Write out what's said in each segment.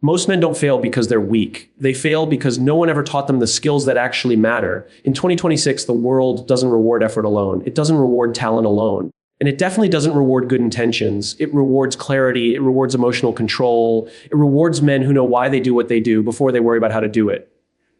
Most men don't fail because they're weak. They fail because no one ever taught them the skills that actually matter. In 2026, the world doesn't reward effort alone. It doesn't reward talent alone. And it definitely doesn't reward good intentions. It rewards clarity. It rewards emotional control. It rewards men who know why they do what they do before they worry about how to do it.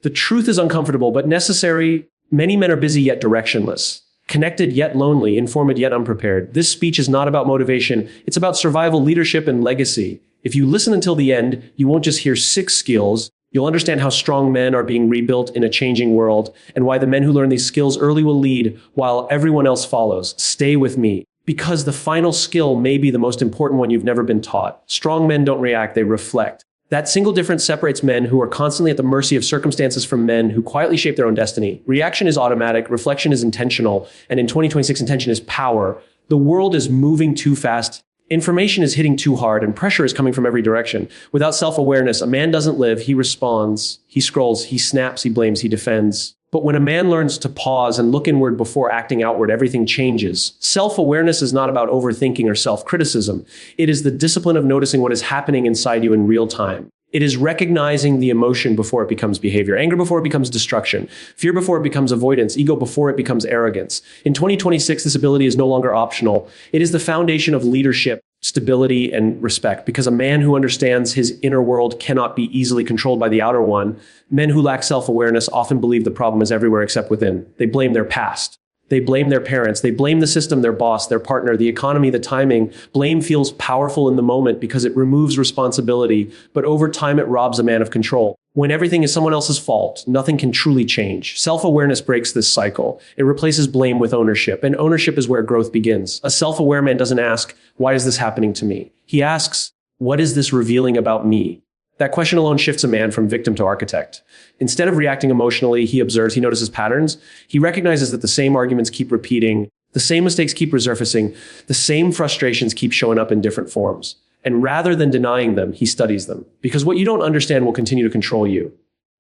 The truth is uncomfortable, but necessary. Many men are busy yet directionless, connected yet lonely, informed yet unprepared. This speech is not about motivation. It's about survival, leadership, and legacy. If you listen until the end, you won't just hear 6 skills. You'll understand how strong men are being rebuilt in a changing world and why the men who learn these skills early will lead while everyone else follows. Stay with me. Because the final skill may be the most important one you've never been taught. Strong men don't react, they reflect. That single difference separates men who are constantly at the mercy of circumstances from men who quietly shape their own destiny. Reaction is automatic, reflection is intentional, and in 2026, intention is power. The world is moving too fast. Information is hitting too hard and pressure is coming from every direction. Without self-awareness, a man doesn't live, he responds, he scrolls, he snaps, he blames, he defends. But when a man learns to pause and look inward before acting outward, everything changes. Self-awareness is not about overthinking or self-criticism. It is the discipline of noticing what is happening inside you in real time. It is recognizing the emotion before it becomes behavior, anger before it becomes destruction, fear before it becomes avoidance, ego before it becomes arrogance. In 2026, this ability is no longer optional. It is the foundation of leadership, stability, and respect, because a man who understands his inner world cannot be easily controlled by the outer one. Men who lack self-awareness often believe the problem is everywhere except within. They blame their past. They blame their parents. They blame the system, their boss, their partner, the economy, the timing. Blame feels powerful in the moment because it removes responsibility, but over time it robs a man of control. When everything is someone else's fault, nothing can truly change. Self-awareness breaks this cycle. It replaces blame with ownership, and ownership is where growth begins. A self-aware man doesn't ask, why is this happening to me? He asks, what is this revealing about me? That question alone shifts a man from victim to architect. Instead of reacting emotionally, he observes, he notices patterns. He recognizes that the same arguments keep repeating, the same mistakes keep resurfacing, the same frustrations keep showing up in different forms. And rather than denying them, he studies them. Because what you don't understand will continue to control you.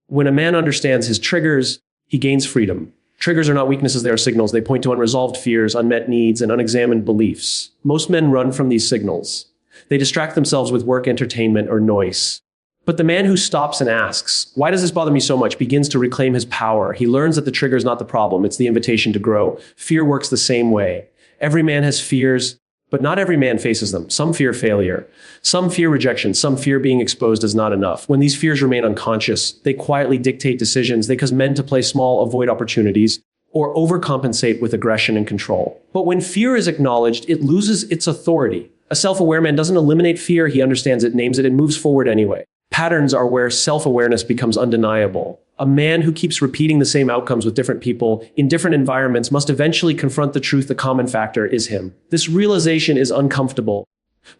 When a man understands his triggers, he gains freedom. Triggers are not weaknesses, they are signals. They point to unresolved fears, unmet needs, and unexamined beliefs. Most men run from these signals. They distract themselves with work, entertainment, or noise. But the man who stops and asks, why does this bother me so much, begins to reclaim his power. He learns that the trigger is not the problem, it's the invitation to grow. Fear works the same way. Every man has fears, but not every man faces them. Some fear failure, some fear rejection, some fear being exposed as not enough. When these fears remain unconscious, they quietly dictate decisions. They cause men to play small, avoid opportunities, or overcompensate with aggression and control. But when fear is acknowledged, it loses its authority. A self-aware man doesn't eliminate fear, he understands it, names it, and moves forward anyway. Patterns are where self-awareness becomes undeniable. A man who keeps repeating the same outcomes with different people in different environments must eventually confront the truth the common factor is him. This realization is uncomfortable,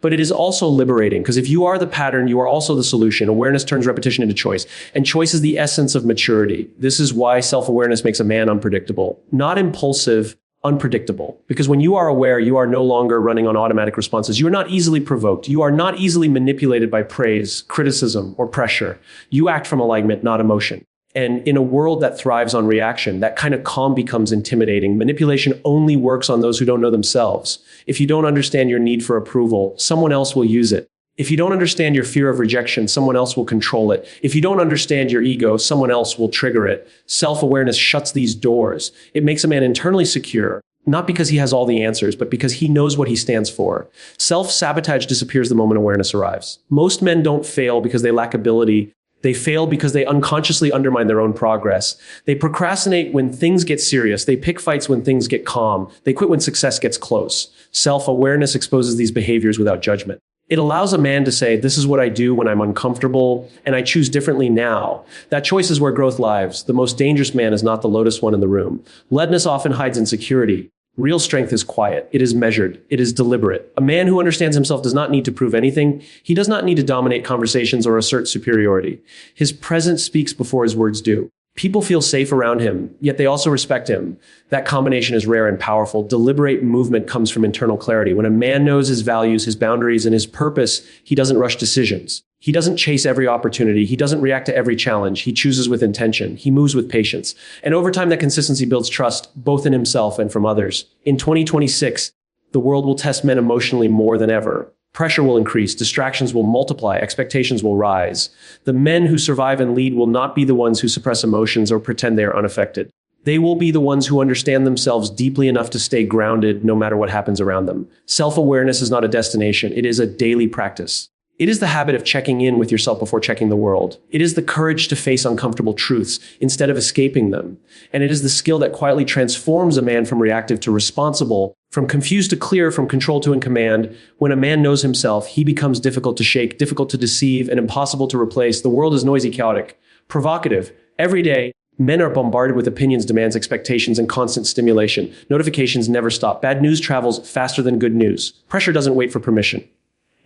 but it is also liberating, because if you are the pattern, you are also the solution. Awareness turns repetition into choice, and choice is the essence of maturity. This is why self-awareness makes a man unpredictable, not impulsive, unpredictable. Because when you are aware, you are no longer running on automatic responses. You are not easily provoked. You are not easily manipulated by praise, criticism, or pressure. You act from alignment, not emotion. And in a world that thrives on reaction, that kind of calm becomes intimidating. Manipulation only works on those who don't know themselves. If you don't understand your need for approval, someone else will use it. If you don't understand your fear of rejection, someone else will control it. If you don't understand your ego, someone else will trigger it. Self-awareness shuts these doors. It makes a man internally secure, not because he has all the answers, but because he knows what he stands for. Self-sabotage disappears the moment awareness arrives. Most men don't fail because they lack ability. They fail because they unconsciously undermine their own progress. They procrastinate when things get serious. They pick fights when things get calm. They quit when success gets close. Self-awareness exposes these behaviors without judgment. It allows a man to say, this is what I do when I'm uncomfortable, and I choose differently now. That choice is where growth lives. The most dangerous man is not the loudest one in the room. Leadness often hides insecurity. Real strength is quiet. It is measured. It is deliberate. A man who understands himself does not need to prove anything. He does not need to dominate conversations or assert superiority. His presence speaks before his words do. People feel safe around him, yet they also respect him. That combination is rare and powerful. Deliberate movement comes from internal clarity. When a man knows his values, his boundaries, and his purpose, he doesn't rush decisions. He doesn't chase every opportunity. He doesn't react to every challenge. He chooses with intention. He moves with patience. And over time, that consistency builds trust, both in himself and from others. In 2026, the world will test men emotionally more than ever. Pressure will increase, distractions will multiply, expectations will rise. The men who survive and lead will not be the ones who suppress emotions or pretend they are unaffected. They will be the ones who understand themselves deeply enough to stay grounded no matter what happens around them. Self-awareness is not a destination, it is a daily practice. It is the habit of checking in with yourself before checking the world. It is the courage to face uncomfortable truths instead of escaping them. And it is the skill that quietly transforms a man from reactive to responsible, from confused to clear, from control to in command. When a man knows himself, he becomes difficult to shake, difficult to deceive, and impossible to replace. The world is noisy, chaotic, provocative. Every day, men are bombarded with opinions, demands, expectations, and constant stimulation. Notifications never stop. Bad news travels faster than good news. Pressure doesn't wait for permission.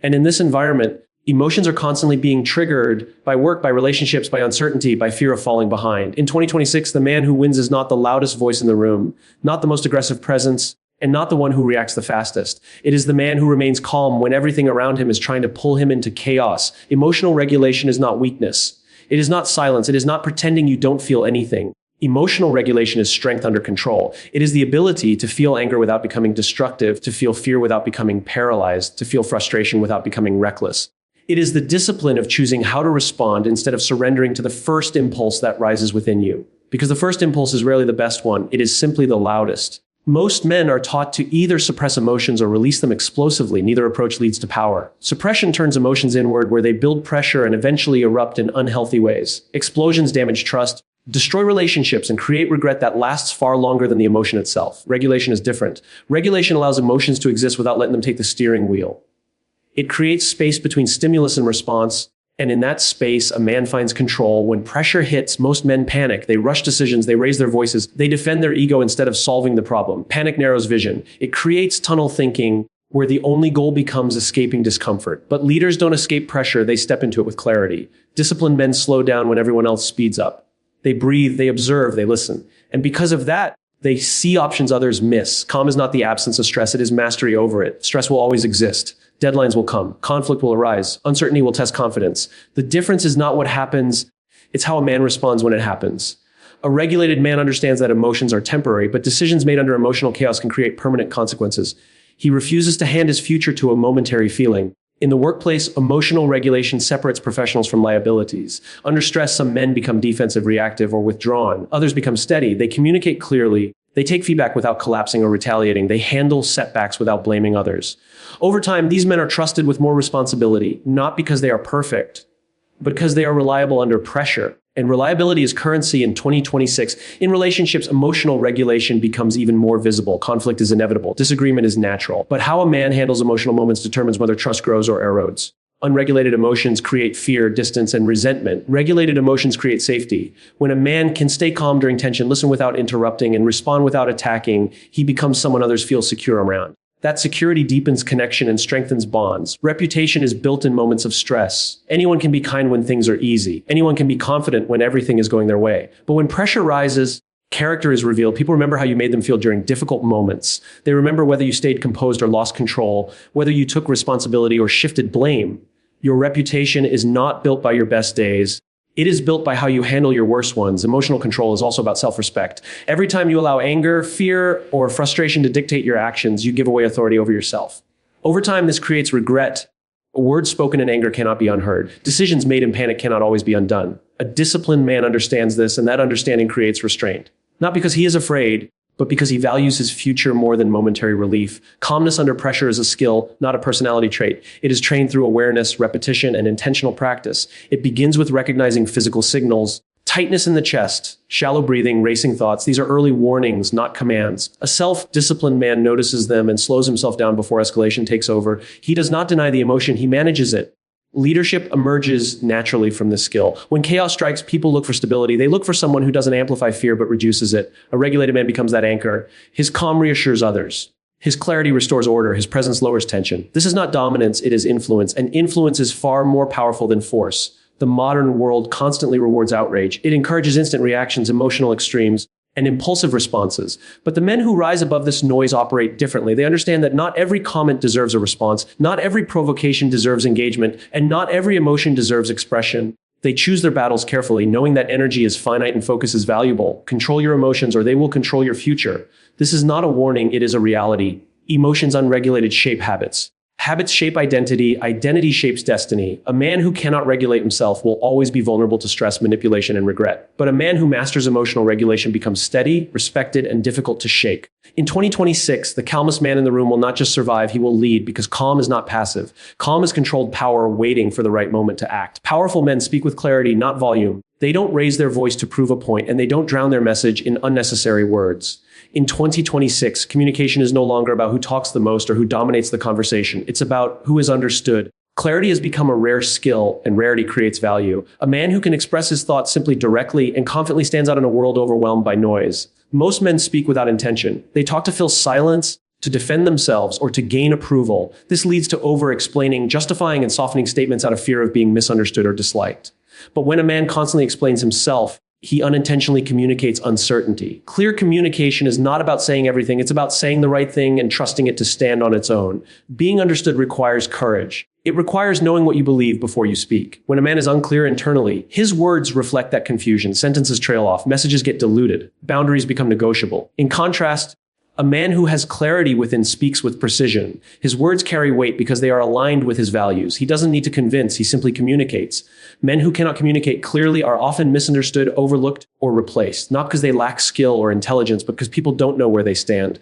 And in this environment, emotions are constantly being triggered by work, by relationships, by uncertainty, by fear of falling behind. In 2026, the man who wins is not the loudest voice in the room, not the most aggressive presence, and not the one who reacts the fastest. It is the man who remains calm when everything around him is trying to pull him into chaos. Emotional regulation is not weakness. It is not silence. It is not pretending you don't feel anything. Emotional regulation is strength under control. It is the ability to feel anger without becoming destructive, to feel fear without becoming paralyzed, to feel frustration without becoming reckless. It is the discipline of choosing how to respond instead of surrendering to the first impulse that rises within you. Because the first impulse is rarely the best one. It is simply the loudest. Most men are taught to either suppress emotions or release them explosively. Neither approach leads to power. Suppression turns emotions inward, where they build pressure and eventually erupt in unhealthy ways. Explosions damage trust, destroy relationships, and create regret that lasts far longer than the emotion itself. Regulation is different. Regulation allows emotions to exist without letting them take the steering wheel. It creates space between stimulus and response, and in that space, a man finds control. When pressure hits, most men panic. They rush decisions, they raise their voices, they defend their ego instead of solving the problem. Panic narrows vision. It creates tunnel thinking, where the only goal becomes escaping discomfort. But leaders don't escape pressure, they step into it with clarity. Disciplined men slow down when everyone else speeds up. They breathe, they observe, they listen. And because of that, they see options others miss. Calm is not the absence of stress, it is mastery over it. Stress will always exist. Deadlines will come. Conflict will arise. Uncertainty will test confidence. The difference is not what happens, it's how a man responds when it happens. A regulated man understands that emotions are temporary, but decisions made under emotional chaos can create permanent consequences. He refuses to hand his future to a momentary feeling. In the workplace, emotional regulation separates professionals from liabilities. Under stress, some men become defensive, reactive, or withdrawn. Others become steady. They communicate clearly. They take feedback without collapsing or retaliating. They handle setbacks without blaming others. Over time, these men are trusted with more responsibility, not because they are perfect, but because they are reliable under pressure. And reliability is currency in 2026. In relationships, emotional regulation becomes even more visible. Conflict is inevitable. Disagreement is natural. But how a man handles emotional moments determines whether trust grows or erodes. Unregulated emotions create fear, distance, and resentment. Regulated emotions create safety. When a man can stay calm during tension, listen without interrupting, and respond without attacking, he becomes someone others feel secure around. That security deepens connection and strengthens bonds. Reputation is built in moments of stress. Anyone can be kind when things are easy. Anyone can be confident when everything is going their way. But when pressure rises, character is revealed. People remember how you made them feel during difficult moments. They remember whether you stayed composed or lost control, whether you took responsibility or shifted blame. Your reputation is not built by your best days. It is built by how you handle your worst ones. Emotional control is also about self-respect. Every time you allow anger, fear, or frustration to dictate your actions, you give away authority over yourself. Over time, this creates regret. Words spoken in anger cannot be unheard. Decisions made in panic cannot always be undone. A disciplined man understands this, and that understanding creates restraint. Not because he is afraid, but because he values his future more than momentary relief. Calmness under pressure is a skill, not a personality trait. It is trained through awareness, repetition, and intentional practice. It begins with recognizing physical signals. Tightness in the chest, shallow breathing, racing thoughts. These are early warnings, not commands. A self-disciplined man notices them and slows himself down before escalation takes over. He does not deny the emotion, he manages it. Leadership emerges naturally from this skill. When chaos strikes, people look for stability. They look for someone who doesn't amplify fear but reduces it. A regulated man becomes that anchor. His calm reassures others. His clarity restores order. His presence lowers tension. This is not dominance, it is influence. And influence is far more powerful than force. The modern world constantly rewards outrage. It encourages instant reactions, emotional extremes, and impulsive responses. But the men who rise above this noise operate differently. They understand that not every comment deserves a response, not every provocation deserves engagement, and not every emotion deserves expression. They choose their battles carefully, knowing that energy is finite and focus is valuable. Control your emotions or they will control your future. This is not a warning, it is a reality. Emotions unregulated shape habits. Habits shape identity. Identity shapes destiny. A man who cannot regulate himself will always be vulnerable to stress, manipulation, and regret. But a man who masters emotional regulation becomes steady, respected, and difficult to shake. In 2026, the calmest man in the room will not just survive, he will lead, because calm is not passive. Calm is controlled power waiting for the right moment to act. Powerful men speak with clarity, not volume. They don't raise their voice to prove a point, and they don't drown their message in unnecessary words. In 2026, communication is no longer about who talks the most or who dominates the conversation. It's about who is understood. Clarity has become a rare skill, and rarity creates value. A man who can express his thoughts simply, directly, and confidently stands out in a world overwhelmed by noise. Most men speak without intention. They talk to fill silence, to defend themselves, or to gain approval. This leads to over-explaining, justifying, and softening statements out of fear of being misunderstood or disliked. But when a man constantly explains himself, he unintentionally communicates uncertainty. Clear communication is not about saying everything. It's about saying the right thing and trusting it to stand on its own. Being understood requires courage. It requires knowing what you believe before you speak. When a man is unclear internally, his words reflect that confusion. Sentences trail off. Messages get diluted. Boundaries become negotiable. In contrast, a man who has clarity within speaks with precision. His words carry weight because they are aligned with his values. He doesn't need to convince, he simply communicates. Men who cannot communicate clearly are often misunderstood, overlooked, or replaced, not because they lack skill or intelligence, but because people don't know where they stand.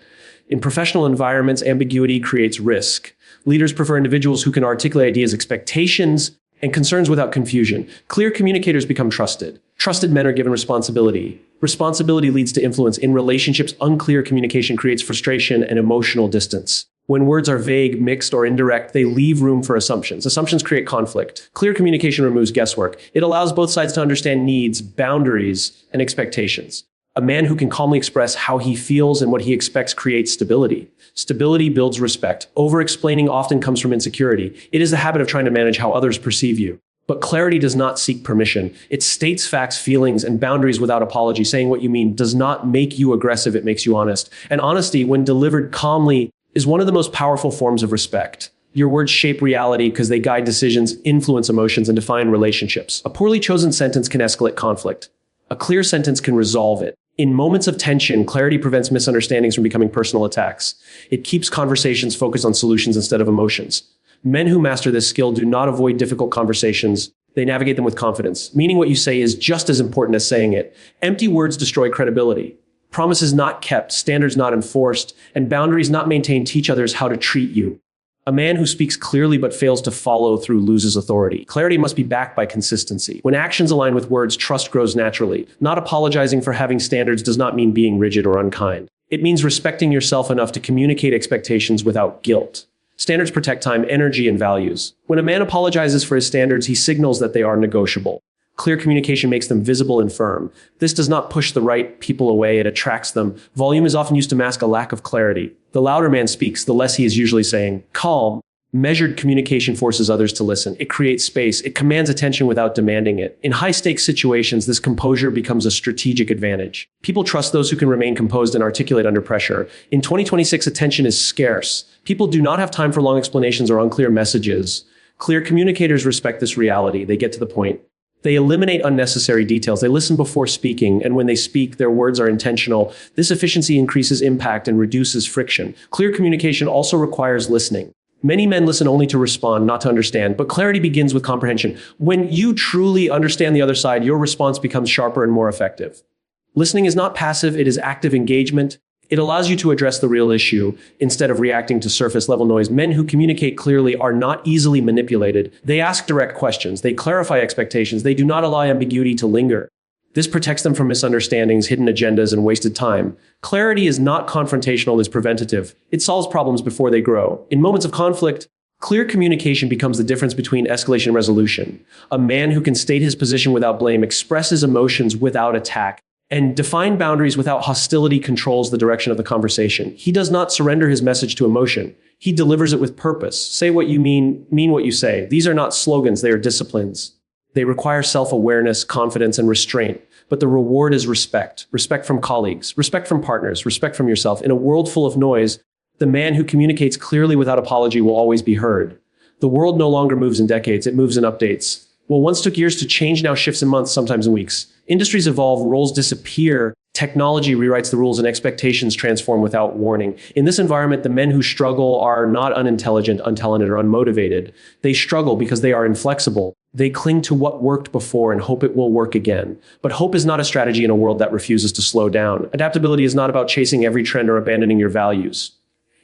In professional environments, ambiguity creates risk. Leaders prefer individuals who can articulate ideas, expectations, and concerns without confusion. Clear communicators become trusted. Trusted men are given responsibility. Responsibility leads to influence. In relationships, unclear communication creates frustration and emotional distance. When words are vague, mixed, or indirect, they leave room for assumptions. Assumptions create conflict. Clear communication removes guesswork. It allows both sides to understand needs, boundaries, and expectations. A man who can calmly express how he feels and what he expects creates stability. Stability builds respect. Over-explaining often comes from insecurity. It is the habit of trying to manage how others perceive you. But clarity does not seek permission. It states facts, feelings, and boundaries without apology. Saying what you mean does not make you aggressive, it makes you honest. And honesty, when delivered calmly, is one of the most powerful forms of respect. Your words shape reality because they guide decisions, influence emotions, and define relationships. A poorly chosen sentence can escalate conflict. A clear sentence can resolve it. In moments of tension, clarity prevents misunderstandings from becoming personal attacks. It keeps conversations focused on solutions instead of emotions. Men who master this skill do not avoid difficult conversations. They navigate them with confidence. Meaning what you say is just as important as saying it. Empty words destroy credibility. Promises not kept, standards not enforced, and boundaries not maintained teach others how to treat you. A man who speaks clearly but fails to follow through loses authority. Clarity must be backed by consistency. When actions align with words, trust grows naturally. Not apologizing for having standards does not mean being rigid or unkind. It means respecting yourself enough to communicate expectations without guilt. Standards protect time, energy, and values. When a man apologizes for his standards, he signals that they are negotiable. Clear communication makes them visible and firm. This does not push the right people away, it attracts them. Volume is often used to mask a lack of clarity. The louder man speaks, the less he is usually saying. Calm, measured communication forces others to listen. It creates space. It commands attention without demanding it. In high-stakes situations, this composure becomes a strategic advantage. People trust those who can remain composed and articulate under pressure. In 2026, attention is scarce. People do not have time for long explanations or unclear messages. Clear communicators respect this reality. They get to the point. They eliminate unnecessary details. They listen before speaking, and when they speak, their words are intentional. This efficiency increases impact and reduces friction. Clear communication also requires listening. Many men listen only to respond, not to understand, but clarity begins with comprehension. When you truly understand the other side, your response becomes sharper and more effective. Listening is not passive, it is active engagement. It allows you to address the real issue instead of reacting to surface-level noise. Men who communicate clearly are not easily manipulated. They ask direct questions. They clarify expectations. They do not allow ambiguity to linger. This protects them from misunderstandings, hidden agendas, and wasted time. Clarity is not confrontational, it is preventative. It solves problems before they grow. In moments of conflict, clear communication becomes the difference between escalation and resolution. A man who can state his position without blame, expresses emotions without attack, and define boundaries without hostility controls the direction of the conversation. He does not surrender his message to emotion. He delivers it with purpose. Say what you mean what you say. These are not slogans, they are disciplines. They require self-awareness, confidence, and restraint. But the reward is respect. Respect from colleagues, respect from partners, respect from yourself. In a world full of noise, the man who communicates clearly without apology will always be heard. The world no longer moves in decades, it moves in updates. What once took years to change now shifts in months, sometimes in weeks. Industries evolve, roles disappear, Technology rewrites the rules and expectations transform without warning. In this environment, the men who struggle are not unintelligent, untalented, or unmotivated. They struggle because they are inflexible. They cling to what worked before and hope it will work again. But hope is not a strategy in a world that refuses to slow down. Adaptability is not about chasing every trend or abandoning your values.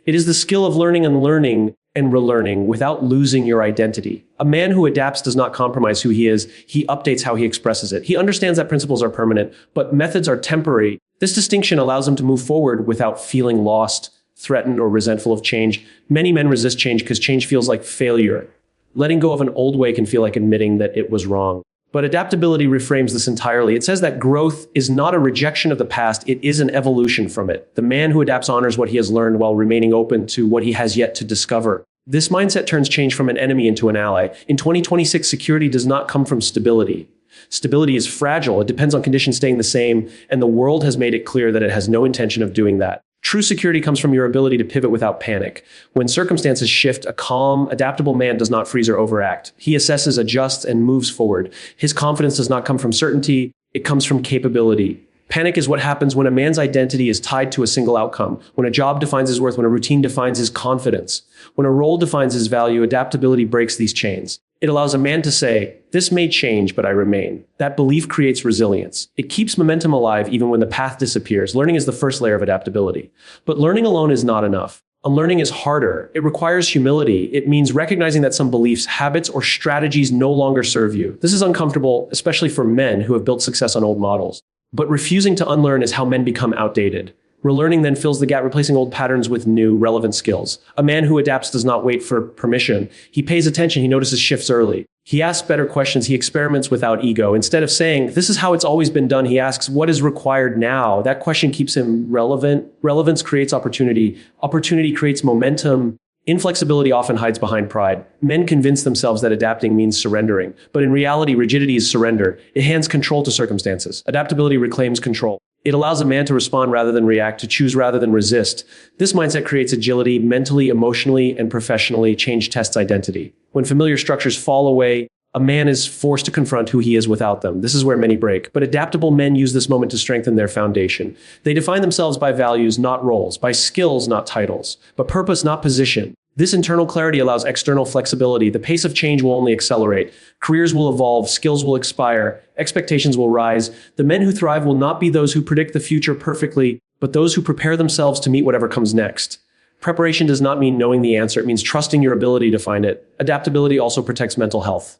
It is the skill of learning and relearning without losing your identity. A man who adapts does not compromise who he is. He updates how he expresses it. He understands that principles are permanent, but methods are temporary. This distinction allows him to move forward without feeling lost, threatened, or resentful of change. Many men resist change because change feels like failure. Letting go of an old way can feel like admitting that it was wrong. But adaptability reframes this entirely. It says that growth is not a rejection of the past, it is an evolution from it. The man who adapts honors what he has learned while remaining open to what he has yet to discover. This mindset turns change from an enemy into an ally. In 2026, security does not come from stability. Stability is fragile. It depends on conditions staying the same, and the world has made it clear that it has no intention of doing that. True security comes from your ability to pivot without panic. When circumstances shift, a calm, adaptable man does not freeze or overact. He assesses, adjusts, and moves forward. His confidence does not come from certainty. It comes from capability. Panic is what happens when a man's identity is tied to a single outcome. When a job defines his worth, when a routine defines his confidence, when a role defines his value, adaptability breaks these chains. It allows a man to say, "This may change, but I remain." That belief creates resilience. It keeps momentum alive even when the path disappears. Learning is the first layer of adaptability. But learning alone is not enough. Unlearning is harder. It requires humility. It means recognizing that some beliefs, habits, or strategies no longer serve you. This is uncomfortable, especially for men who have built success on old models. But refusing to unlearn is how men become outdated. Relearning then fills the gap, replacing old patterns with new, relevant skills. A man who adapts does not wait for permission. He pays attention. He notices shifts early. He asks better questions. He experiments without ego. Instead of saying, "This is how it's always been done," he asks, "What is required now?" That question keeps him relevant. Relevance creates opportunity. Opportunity creates momentum. Inflexibility often hides behind pride. Men convince themselves that adapting means surrendering. But in reality, rigidity is surrender. It hands control to circumstances. Adaptability reclaims control. It allows a man to respond rather than react, to choose rather than resist. This mindset creates agility mentally, emotionally, and professionally. Change tests identity. When familiar structures fall away, a man is forced to confront who he is without them. This is where many break. But adaptable men use this moment to strengthen their foundation. They define themselves by values, not roles, by skills, not titles, but purpose, not position. This internal clarity allows external flexibility. The pace of change will only accelerate. Careers will evolve, skills will expire, expectations will rise. The men who thrive will not be those who predict the future perfectly, but those who prepare themselves to meet whatever comes next. Preparation does not mean knowing the answer. It means trusting your ability to find it. Adaptability also protects mental health.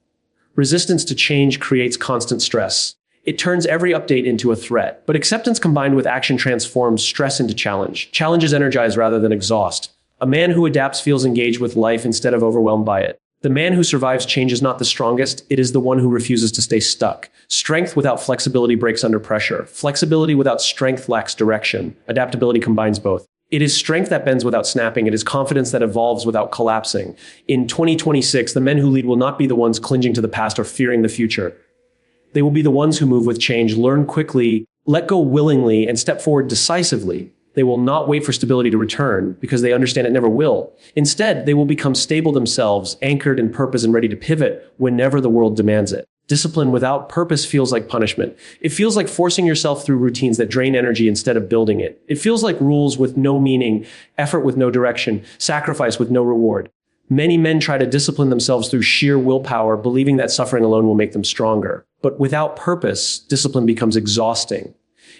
Resistance to change creates constant stress. It turns every update into a threat. But acceptance combined with action transforms stress into challenge. Challenges energize rather than exhaust. A man who adapts feels engaged with life instead of overwhelmed by it. The man who survives change is not the strongest, it is the one who refuses to stay stuck. Strength without flexibility breaks under pressure. Flexibility without strength lacks direction. Adaptability combines both. It is strength that bends without snapping. It is confidence that evolves without collapsing. In 2026, the men who lead will not be the ones clinging to the past or fearing the future. They will be the ones who move with change, learn quickly, let go willingly, and step forward decisively. They will not wait for stability to return because they understand it never will. Instead, they will become stable themselves, anchored in purpose and ready to pivot whenever the world demands it. Discipline without purpose feels like punishment. It feels like forcing yourself through routines that drain energy instead of building it. It feels like rules with no meaning, effort with no direction, sacrifice with no reward. Many men try to discipline themselves through sheer willpower, believing that suffering alone will make them stronger. But without purpose, discipline becomes exhausting.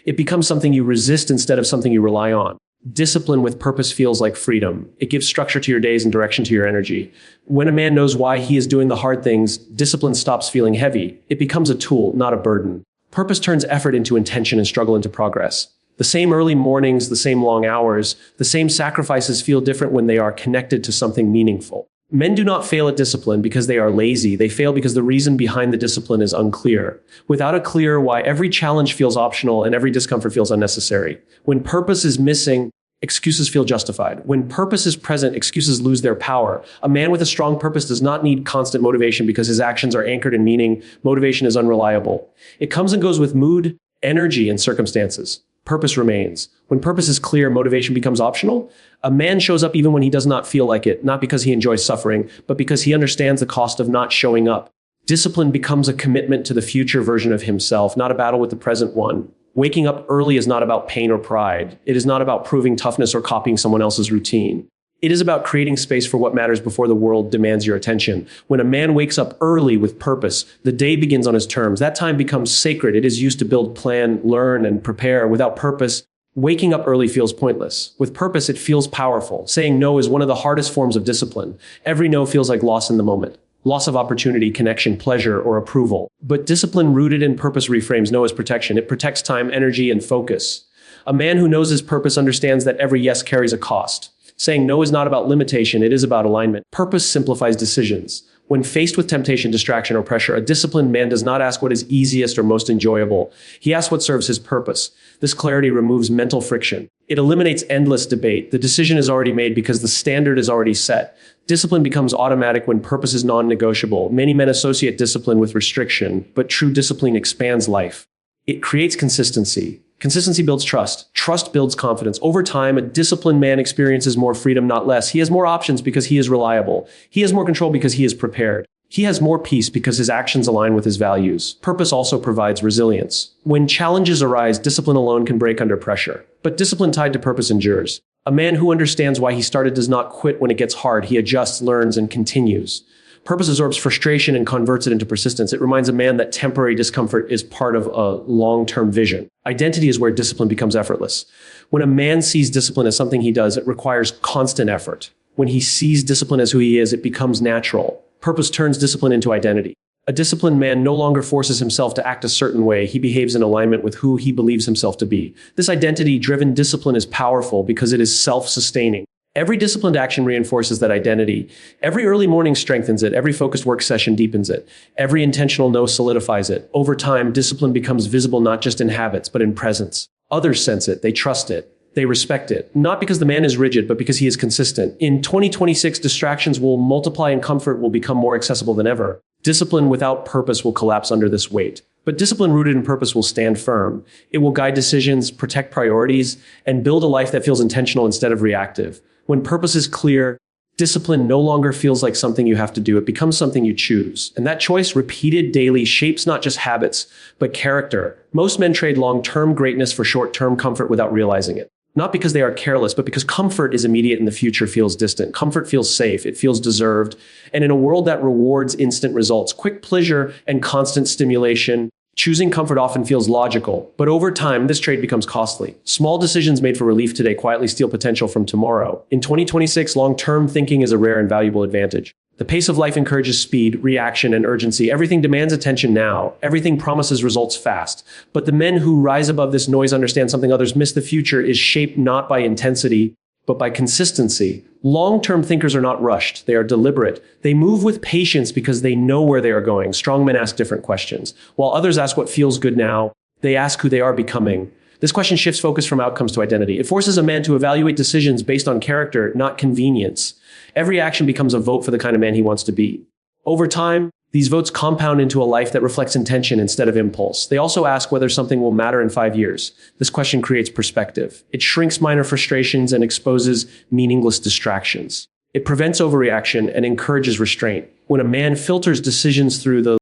It becomes something you resist instead of something you rely on. Discipline with purpose feels like freedom. It gives structure to your days and direction to your energy. When a man knows why he is doing the hard things, discipline stops feeling heavy. It becomes a tool, not a burden. Purpose turns effort into intention and struggle into progress. The same early mornings, the same long hours, the same sacrifices feel different when they are connected to something meaningful. Men do not fail at discipline because they are lazy. They fail because the reason behind the discipline is unclear. Without a clear why, every challenge feels optional and every discomfort feels unnecessary. When purpose is missing, excuses feel justified. When purpose is present, excuses lose their power. A man with a strong purpose does not need constant motivation because his actions are anchored in meaning. Motivation is unreliable. It comes and goes with mood, energy, and circumstances. Purpose remains. When purpose is clear, motivation becomes optional. A man shows up even when he does not feel like it, not because he enjoys suffering, but because he understands the cost of not showing up. Discipline becomes a commitment to the future version of himself, not a battle with the present one. Waking up early is not about pain or pride. It is not about proving toughness or copying someone else's routine. It is about creating space for what matters before the world demands your attention. When a man wakes up early with purpose, the day begins on his terms. That time becomes sacred. It is used to build, plan, learn, and prepare. Without purpose, waking up early feels pointless. With purpose, it feels powerful. Saying no is one of the hardest forms of discipline. Every no feels like loss in the moment. Loss of opportunity, connection, pleasure, or approval. But discipline rooted in purpose reframes no as protection. It protects time, energy, and focus. A man who knows his purpose understands that every yes carries a cost. Saying no is not about limitation, it is about alignment. Purpose simplifies decisions. When faced with temptation, distraction, or pressure, a disciplined man does not ask what is easiest or most enjoyable. He asks what serves his purpose. This clarity removes mental friction. It eliminates endless debate. The decision is already made because the standard is already set. Discipline becomes automatic when purpose is non-negotiable. Many men associate discipline with restriction, but true discipline expands life. It creates consistency. Consistency builds trust. Trust builds confidence. Over time, a disciplined man experiences more freedom, not less. He has more options because he is reliable. He has more control because he is prepared. He has more peace because his actions align with his values. Purpose also provides resilience. When challenges arise, discipline alone can break under pressure. But discipline tied to purpose endures. A man who understands why he started does not quit when it gets hard. He adjusts, learns, and continues. Purpose absorbs frustration and converts it into persistence. It reminds a man that temporary discomfort is part of a long-term vision. Identity is where discipline becomes effortless. When a man sees discipline as something he does, it requires constant effort. When he sees discipline as who he is, it becomes natural. Purpose turns discipline into identity. A disciplined man no longer forces himself to act a certain way. He behaves in alignment with who he believes himself to be. This identity-driven discipline is powerful because it is self-sustaining. Every disciplined action reinforces that identity. Every early morning strengthens it. Every focused work session deepens it. Every intentional no solidifies it. Over time, discipline becomes visible not just in habits, but in presence. Others sense it. They trust it. They respect it. Not because the man is rigid, but because he is consistent. In 2026, distractions will multiply and comfort will become more accessible than ever. Discipline without purpose will collapse under this weight. But discipline rooted in purpose will stand firm. It will guide decisions, protect priorities, and build a life that feels intentional instead of reactive. When purpose is clear, discipline no longer feels like something you have to do. It becomes something you choose. And that choice, repeated daily, shapes not just habits, but character. Most men trade long-term greatness for short-term comfort without realizing it. Not because they are careless, but because comfort is immediate and the future feels distant. Comfort feels safe. It feels deserved. And in a world that rewards instant results, quick pleasure and constant stimulation, choosing comfort often feels logical, but over time, this trade becomes costly. Small decisions made for relief today quietly steal potential from tomorrow. In 2026, long-term thinking is a rare and valuable advantage. The pace of life encourages speed, reaction, and urgency. Everything demands attention now. Everything promises results fast. But the men who rise above this noise understand something others miss. The future is shaped not by intensity, but by consistency. Long-term thinkers are not rushed. They are deliberate. They move with patience because they know where they are going. Strong men ask different questions. While others ask what feels good now, they ask who they are becoming. This question shifts focus from outcomes to identity. It forces a man to evaluate decisions based on character, not convenience. Every action becomes a vote for the kind of man he wants to be. Over time, these votes compound into a life that reflects intention instead of impulse. They also ask whether something will matter in 5 years. This question creates perspective. It shrinks minor frustrations and exposes meaningless distractions. It prevents overreaction and encourages restraint. When a man filters decisions through the